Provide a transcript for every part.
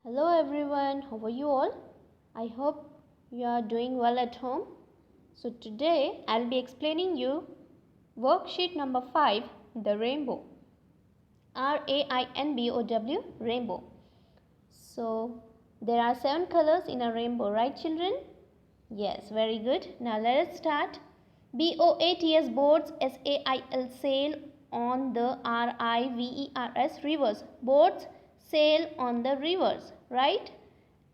Hello everyone, how are you all? I hope you are doing well at home. So today I'll be explaining you worksheet number 5, the rainbow. R-A-I-N-B-O-W, rainbow. So there are 7 colors in a rainbow, right children? Yes, very good. Now let us start. B-O-A-T-S, boats. S-A-I-L, sail on the R-I-V-E-R-S, rivers. Boats sail on the rivers, right?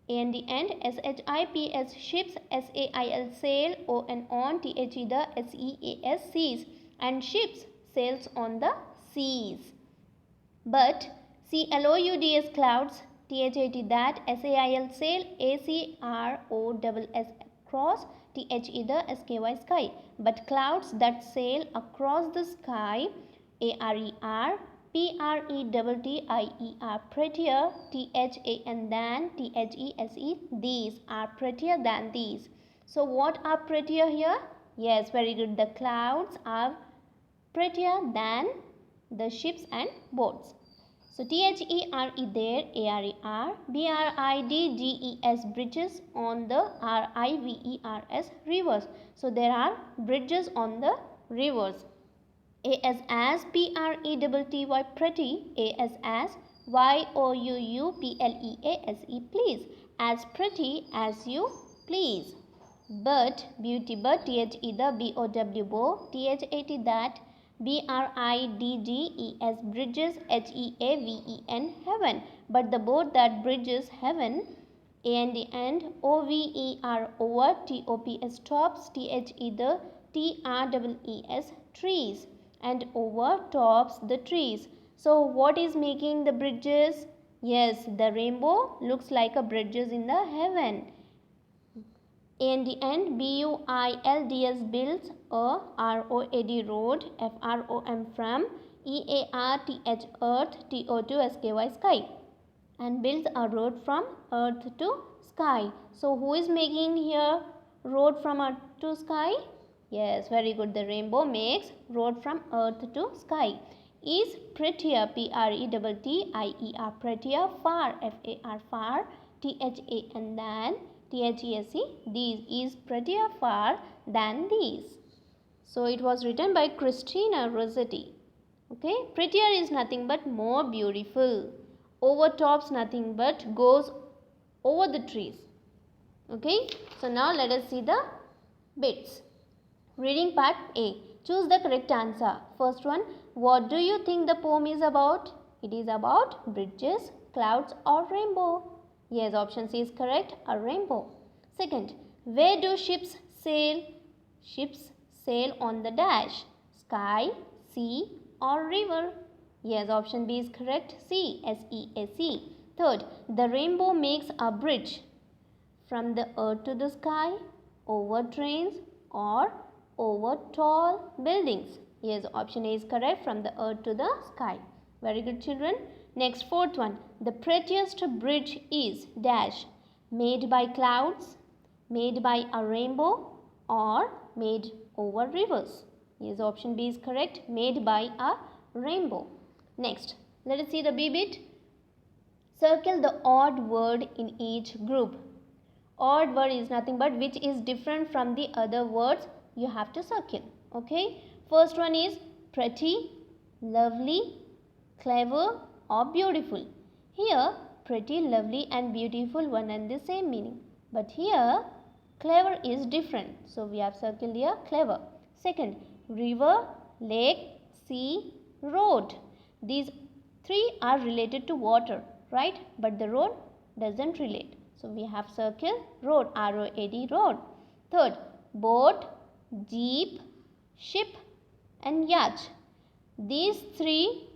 A and the end. S-H-I-P-S, ships. S-A-I-L, sail. O and on. T-H-E, the S-E-A-S, seas. And ships sails on the seas. But C-L-O-U-D-S, clouds. T-H-A-T, that. S-A-I-L, sail. A-C-R-O-S-S, cross. T-H-E, the S-K-Y, sky. But clouds that sail across the sky. A-R-E-R, P-R-E-T-T-I-E-R, prettier. T-H-A-N, than. T-H-E-S-E, these are prettier than these. So what are prettier here? Yes, very good. The clouds are prettier than the ships and boats. So T-H-E-R-E there, A-R-E-R, B-R-I-D-G-E-S, bridges on the R-I-V-E-R-S, rivers. So there are bridges on the rivers. A as P-R-E-T-T-Y, pretty. A as Y-O-U-U-P-L-E-A-S-E, please. As pretty as you please. But, beauty, but. T-H-E, the B-O-W, bow. T-H-A-T, that. B-R-I-D-G-E-S, bridges. H-E-A-V-E-N, heaven. But the boat that bridges heaven. A and the end. O-V-E-R, over. T-O-P-S, tops. T-H-E, the T-R-E-E-S, trees. And over tops the trees. So what is making the bridges? Yes, the rainbow looks like a bridges in the heaven. In the end, B-U-I-L-D-S, builds a R-O-A-D, road. F-R-O-M, from. E-A-R-T-H, earth. T-O-2-S-K-Y, sky. And builds a road from earth to sky. So who is making here road from earth to sky? Yes, very good. The rainbow makes road from earth to sky. Is prettier, P-R-E-T-T-I-E-R, prettier, far, F-A-R, far, T-H-A-N, than, T-H-E-S-E, these, is prettier far than these. So it was written by Christina Rossetti. Okay, prettier is nothing but more beautiful. Overtops nothing but goes over the trees. Okay, so now let us see the bits. Reading part A. Choose the correct answer. First one, what do you think the poem is about? It is about bridges, clouds or rainbow. Yes, option C is correct, a rainbow. Second, where do ships sail? Ships sail on the dash, sky, sea or river. Yes, option B is correct, C, S-E-A-C. Third, the rainbow makes a bridge from the earth to the sky, over trains or over tall buildings. Yes, option A is correct, from the earth to the sky. Very good children. Next, fourth one. The prettiest bridge is dash, made by clouds, made by a rainbow or made over rivers. Yes, option B is correct, made by a rainbow. Next, let us see the B bit. Circle the odd word in each group. Odd word is nothing but which is different from the other words you have to circle. Okay, first one is pretty, lovely, clever or beautiful. Here pretty, lovely and beautiful one and the same meaning, but here clever is different, so we have circled here clever. Second, river, lake, sea, road. These three are related to water, right? But the road doesn't relate, so we have circled road, R-O-A-D, road. Third, boat, jeep, ship and yacht. These three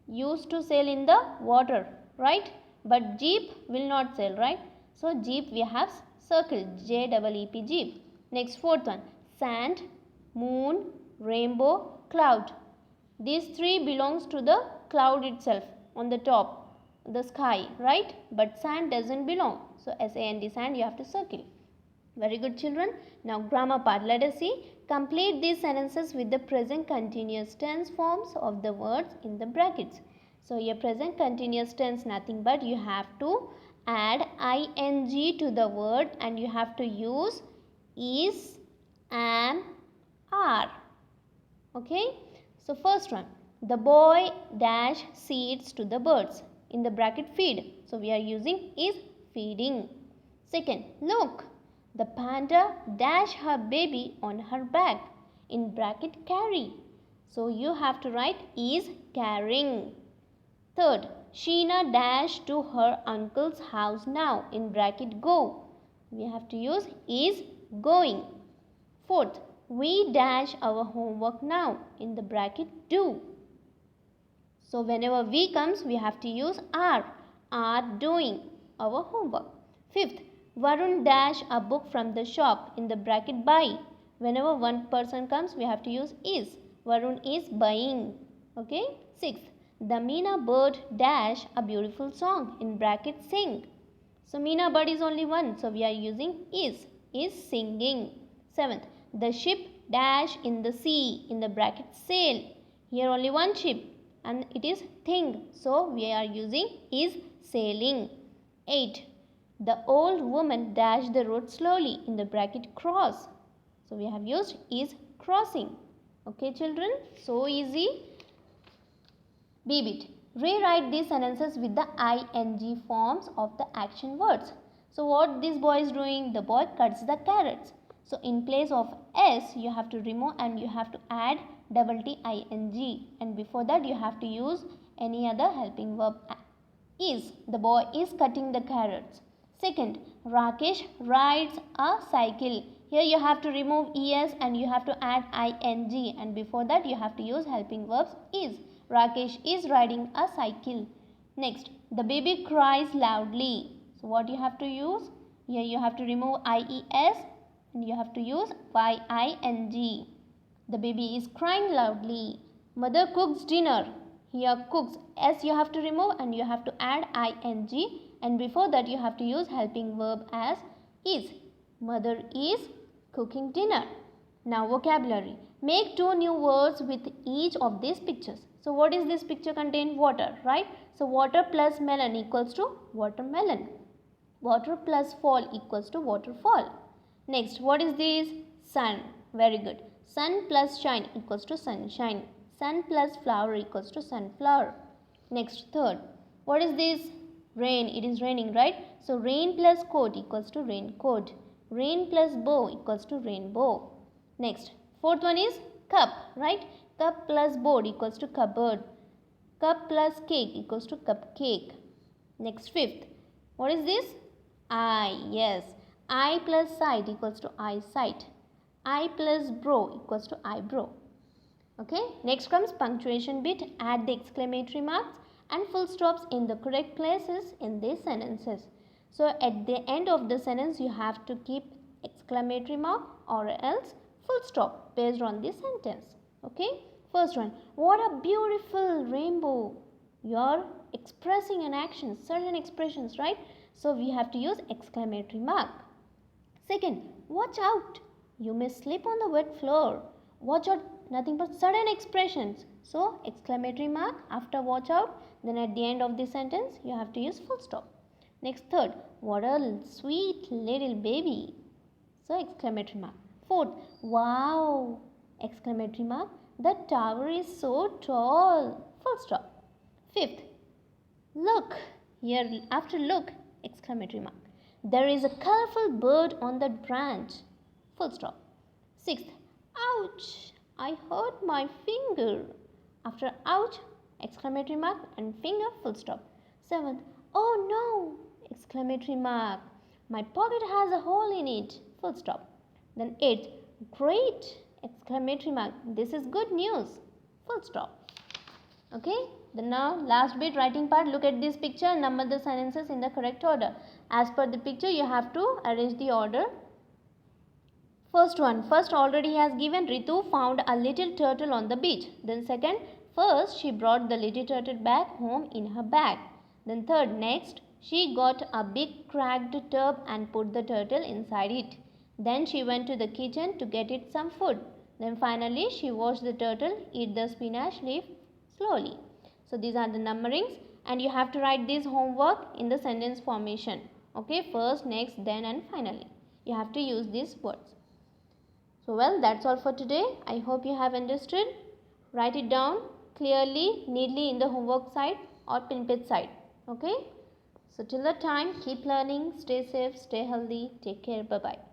used to sail in the water, right? But jeep will not sail, right? So jeep we have circled, J-E-E-P, jeep. Next, fourth one, sand, moon, rainbow, cloud. These three belongs to the cloud itself on the top, the sky, right? But sand doesn't belong. So S-A-N-D, sand, you have to circle. Very good children. Now grammar part. Let us see. Complete these sentences with the present continuous tense forms of the words in the brackets. So here present continuous tense, nothing but you have to add ing to the word and you have to use is, am, are. Okay, so first one, the boy dash seeds to the birds, in the bracket feed, so we are using is feeding. Second, look, the panda dash her baby on her back, in bracket carry, so you have to write is carrying. Third, Sheena dash to her uncle's house now, in bracket go, we have to use is going. Fourth, we dash our homework now, in the bracket do. So whenever we comes, we have to use are doing our homework. Fifth, Varun dash a book from the shop, in the bracket buy. Whenever one person comes, we have to use is. Varun is buying. Okay. Sixth, the Meena bird dash a beautiful song, in bracket sing. So Meena bird is only one, so we are using is singing. Seventh, the ship dash in the sea, in the bracket sail. Here only one ship and it is thing, so we are using is sailing. 8. The old woman dash the road slowly, in the bracket cross, so we have used is crossing. Okay children, so easy. B-bit. Rewrite these sentences with the ing forms of the action words. So what this boy is doing? The boy cuts the carrots. So in place of s you have to remove and you have to add double t ing, and before that you have to use any other helping verb is. The boy is cutting the carrots. Second, Rakesh rides a cycle. Here you have to remove es and you have to add ing, and before that you have to use helping verbs is. Rakesh is riding a cycle. Next, the baby cries loudly. So what you have to use? Here you have to remove ies and you have to use ying. The baby is crying loudly. Mother cooks dinner. Here cooks, s you have to remove and you have to add ing, and before that you have to use helping verb as is. Mother is cooking dinner. Now vocabulary. Make 2 new words with each of these pictures. So what is this picture contain? Water, right? So water plus melon equals to watermelon. Water plus fall equals to waterfall. Next, what is this? Sun. Very good. Sun plus shine equals to sunshine. Sun plus flower equals to sunflower. Next, third. What is this? Rain. It is raining, right? So rain plus coat equals to raincoat. Rain plus bow equals to rainbow. Next, fourth one is cup, right? Cup plus board equals to cupboard. Cup plus cake equals to cupcake. Next, fifth. What is this? Eye. Yes. Eye plus sight equals to eyesight. Eye plus brow equals to eyebrow. Okay. Next comes punctuation bit. Add the exclamatory marks and full stops in the correct places in these sentences. So at the end of the sentence you have to keep exclamatory mark or else full stop based on this sentence. Okay. First one, what a beautiful rainbow. You are expressing an action, certain expressions, right? So we have to use exclamatory mark. Second, watch out. You may slip on the wet floor. Watch out, nothing but sudden expressions. So exclamatory mark after watch out. Then at the end of the sentence you have to use full stop. Next, third, what a sweet little baby. So exclamatory mark. Fourth, wow, exclamatory mark. The tower is so tall. Full stop. Fifth, look. Here after look, exclamatory mark. There is a colorful bird on that branch. Full stop. Sixth, ouch, I hurt my finger. After ouch, exclamatory mark and finger, full stop. Seventh, oh no, exclamatory mark. My pocket has a hole in it. Full stop. Then eighth, great, exclamatory mark. This is good news. Full stop. Okay. Then now last bit writing part. Look at this picture and number the sentences in the correct order. As per the picture you have to arrange the order. First one. First already has given Ritu found a little turtle on the beach. Then second. First she brought the little turtle back home in her bag. Then third. Next she got a big cracked tub and put the turtle inside it. Then she went to the kitchen to get it some food. Then finally she watched the turtle eat the spinach leaf slowly. So these are the numberings and you have to write this homework in the sentence formation. Okay, first, next, then and finally. You have to use these words. So well, that's all for today. I hope you have understood. Write it down clearly, neatly in the homework side or pin-page side. Okay. So till that time, keep learning, stay safe, stay healthy, take care, bye-bye.